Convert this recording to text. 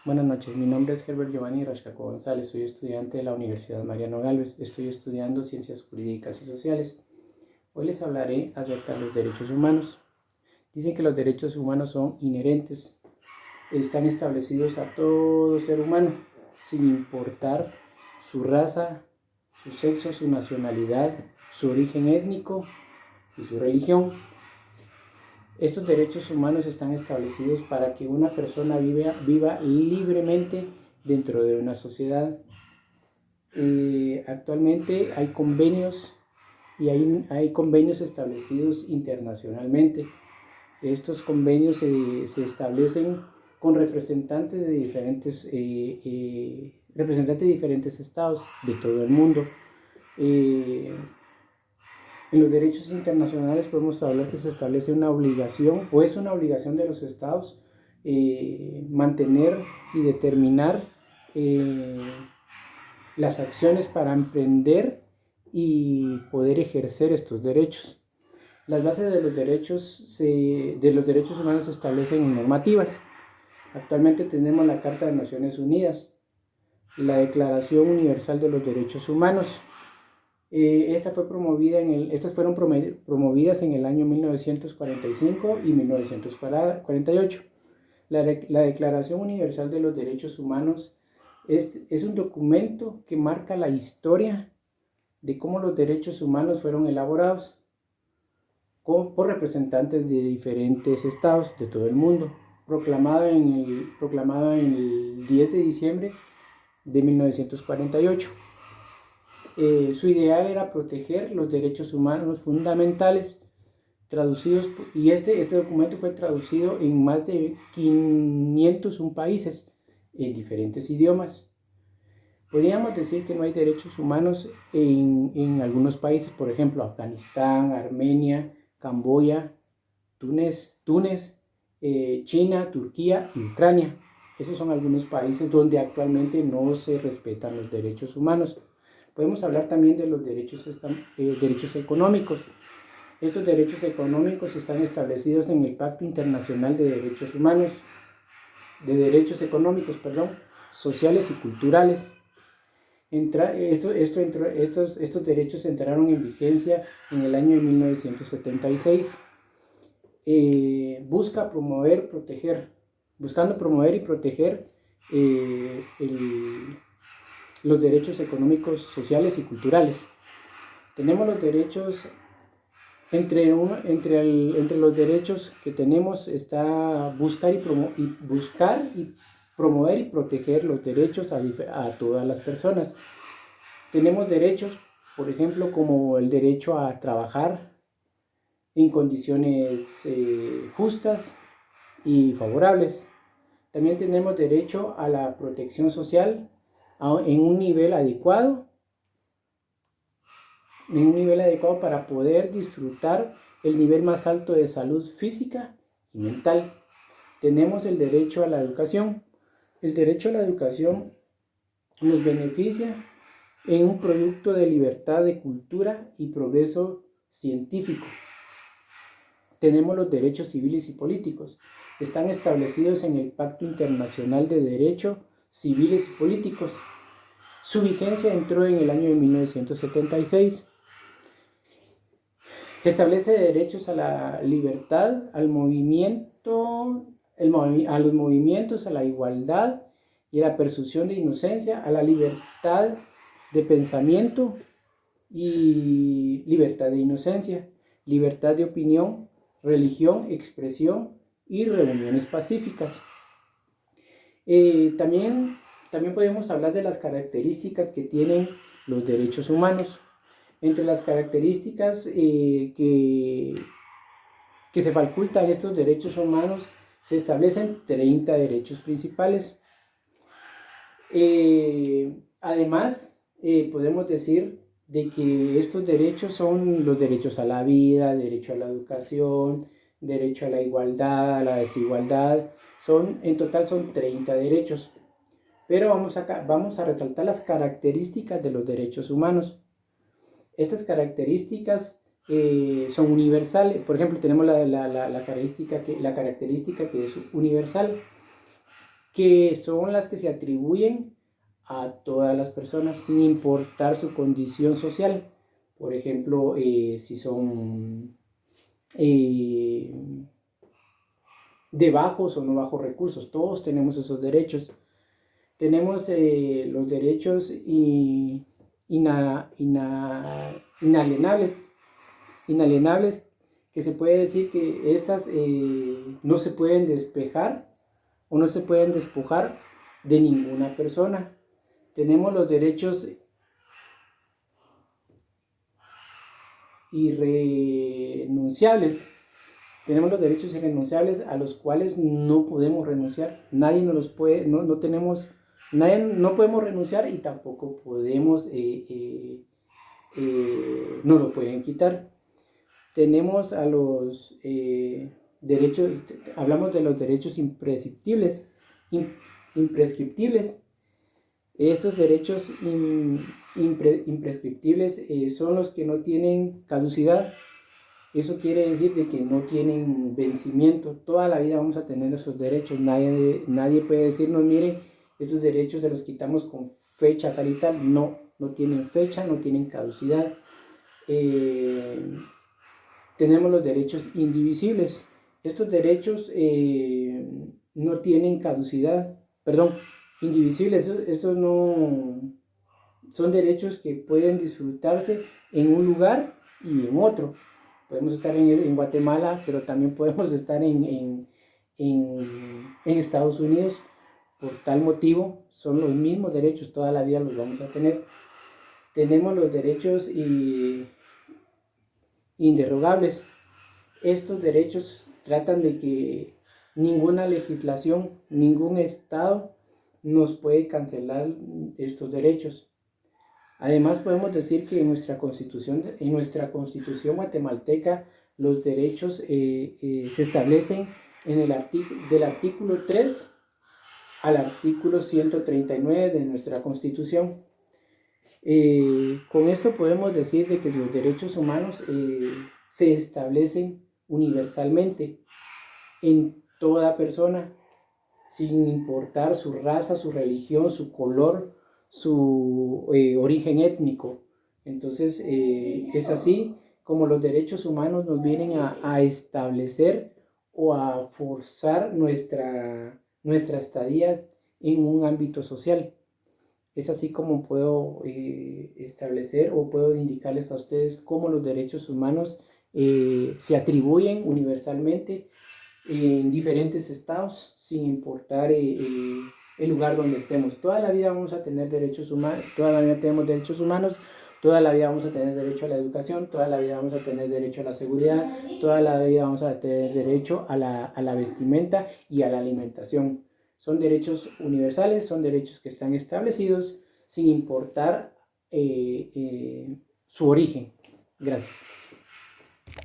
Buenas noches, mi nombre es Herbert Giovanni Rascaco González, soy estudiante de la Universidad Mariano Gálvez, estoy estudiando Ciencias Jurídicas y Sociales. Hoy les hablaré acerca de los derechos humanos. Dicen que los derechos humanos son inherentes, están establecidos a todo ser humano, sin importar su raza, su sexo, su nacionalidad, su origen étnico y su religión. Estos derechos humanos están establecidos para que una persona viva libremente dentro de una sociedad. Actualmente hay convenios y hay convenios establecidos internacionalmente. Estos convenios se establecen con representantes de diferentes estados de todo el mundo. En los derechos internacionales podemos hablar que se establece una obligación, o es una obligación de los estados, mantener y determinar las acciones para emprender y poder ejercer estos derechos. Las bases de los derechos humanos se establecen en normativas. Actualmente tenemos la Carta de Naciones Unidas, la Declaración Universal de los Derechos Humanos. Estas fueron promovidas en el año 1945 y 1948. La Declaración Universal de los Derechos Humanos es un documento que marca la historia de cómo los derechos humanos fueron elaborados por representantes de diferentes estados de todo el mundo, proclamado en el 10 de diciembre de 1948. Su ideal era proteger los derechos humanos fundamentales, y este documento fue traducido en más de 501 países, en diferentes idiomas. Podríamos decir que no hay derechos humanos en algunos países, por ejemplo, Afganistán, Armenia, Camboya, Túnez, China, Turquía y Ucrania. Esos son algunos países donde actualmente no se respetan los derechos humanos. Podemos hablar también de los derechos económicos. Estos derechos económicos están establecidos en el Pacto Internacional de Derechos Humanos, Sociales y Culturales. Estos derechos entraron en vigencia en el año de 1976. Buscando promover y proteger los derechos económicos, sociales y culturales. Tenemos los derechos, entre los derechos que tenemos está buscar y promover y proteger los derechos a todas las personas. Tenemos derechos, por ejemplo, como el derecho a trabajar en condiciones justas y favorables. También tenemos derecho a la protección social en un nivel adecuado para poder disfrutar el nivel más alto de salud física y mental. Tenemos el derecho a la educación. El derecho a la educación nos beneficia en un producto de libertad de cultura y progreso científico. Tenemos los derechos civiles y políticos. Están establecidos en el Pacto Internacional de Derechos Civiles y Políticos. Su vigencia entró en el año de 1976. Establece derechos a la libertad, a los movimientos, a la igualdad y a la presunción de inocencia, a la libertad de pensamiento y libertad de inocencia, libertad de opinión, religión, expresión y reuniones pacíficas. También podemos hablar de las características que tienen los derechos humanos. Entre las características que se facultan estos derechos humanos se establecen 30 derechos principales. Además, podemos decir de que estos derechos son los derechos a la vida, derecho a la educación, derecho a la igualdad, a la desigualdad. En total son 30 derechos. Pero vamos a resaltar las características de los derechos humanos. Estas características son universales. Por ejemplo, tenemos la característica que es universal. que son las que se atribuyen a todas las personas sin importar su condición social. Por ejemplo, si son de bajos o no bajos recursos, todos tenemos esos derechos. Tenemos los derechos inalienables, que se puede decir que estas no se pueden despejar o no se pueden despojar de ninguna persona. Tenemos los derechos irrenunciables. Tenemos los derechos irrenunciables a los cuales no podemos renunciar. Nadie nos los puede, no podemos renunciar y tampoco podemos, no lo pueden quitar. Tenemos a los derechos, hablamos de los derechos imprescriptibles. Estos derechos imprescriptibles son los que no tienen caducidad. Eso quiere decir de que no tienen vencimiento. Toda la vida vamos a tener esos derechos. Nadie puede decirnos, miren, esos derechos se los quitamos con fecha tal y tal. No tienen fecha, no tienen caducidad. Tenemos los derechos indivisibles. Estos derechos no tienen caducidad. Perdón, indivisibles. Estos no son derechos que pueden disfrutarse en un lugar y en otro. Podemos estar en Guatemala, pero también podemos estar en Estados Unidos. Por tal motivo, son los mismos derechos, toda la vida los vamos a tener. Tenemos los derechos inderogables. Estos derechos tratan de que ninguna legislación, ningún estado nos puede cancelar estos derechos. Además, podemos decir que en nuestra constitución guatemalteca, los derechos se establecen del artículo 3 al artículo 139 de nuestra constitución. Con esto podemos decir de que los derechos humanos se establecen universalmente en toda persona, sin importar su raza, su religión, su color, su origen étnico. Entonces es así como los derechos humanos nos vienen a establecer o a forzar nuestra estadía en un ámbito social. Es así como puedo establecer o puedo indicarles a ustedes cómo los derechos humanos se atribuyen universalmente en diferentes estados, sin importar el lugar donde estemos. Toda la vida vamos a tener derechos humanos, toda la vida tenemos derechos humanos, toda la vida vamos a tener derecho a la educación, toda la vida vamos a tener derecho a la seguridad, toda la vida vamos a tener derecho a la vestimenta y a la alimentación. Son derechos universales, son derechos que están establecidos sin importar su origen. Gracias.